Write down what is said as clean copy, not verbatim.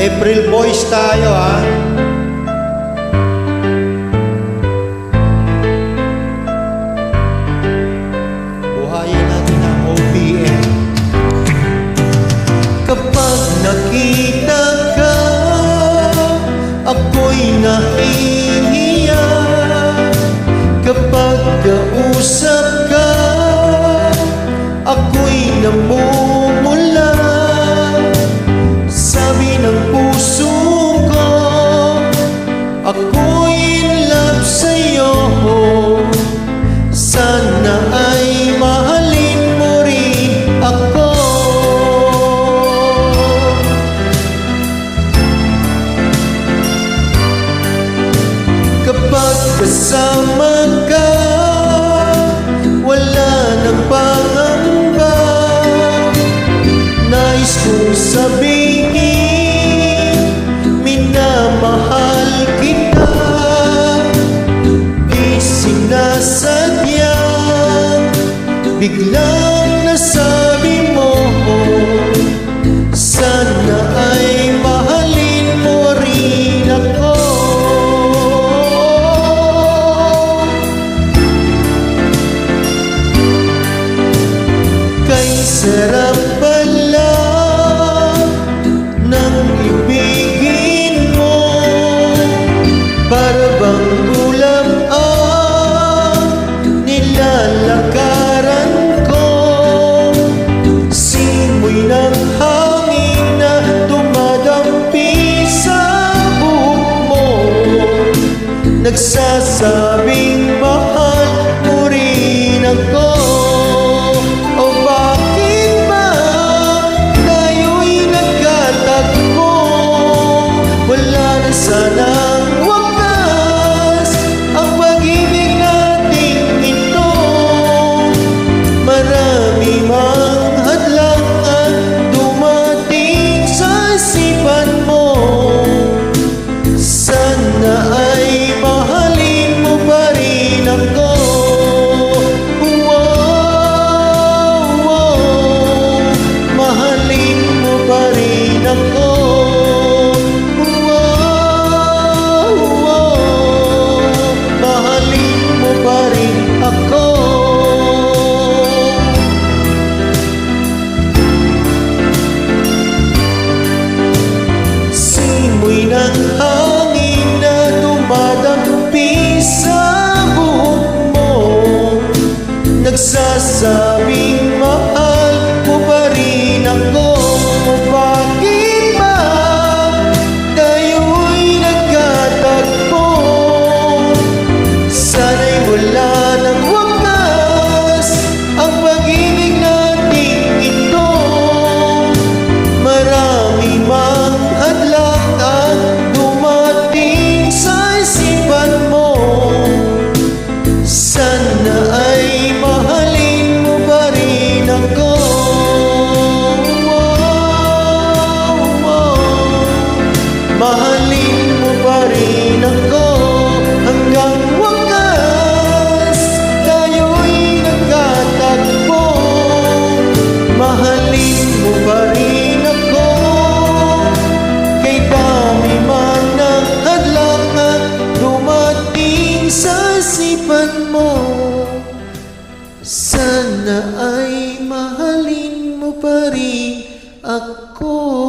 April Boys tayo, ha? Buhayin natin ang OPM. Kapag nakita ka, ako'y nahihiya. Kapag kausap ka, ako'y namumula. Sabi ng puso ko, ako'y in love sa'yo. Sana ay mahalin mo rin ako. Kapag kasama ka, wala nang pangamba. Nais kong sabihin, minamahal kita. Di sinasadya, biglang nasabi mo, sana ay mahalin mo rin ako. Kay sarap pala ng ibigin mo, para bang ulam ang nilalakaran ko. Simoy ng hangin na dumadampi sa buhok mo, nagsasabing mahal mo rin ako. O bakit ba tayo'y nagkatagpo? Wala na sanang wakas ang pag-ibig nating ito. Marami mang hadlang at dumating sa isipan mo. Sana ay mahalin mo pa rin ako. Mahalin mo pa rin ako. Mahalin mo pa rin ako. Simoy ng hangin na dumadampi sa buhok mo, nagsasabing mahal mo pa rin ako. Bakit ba tayo'y nagkatagpo? Sana'y wala ng wakas ang pag-ibig nating ito. Marami mang hadlang at dumating sa isipan mo. Sana ay mahalin mo pa rin ako. Mahalin mo pa rin ako hanggang wakas tayo'y nagkatagpo. Mahalin mo pa rin ako, kay dami man ng hadlang at dumating sa isipan mo. Sana ay mahalin mo pa rin ako.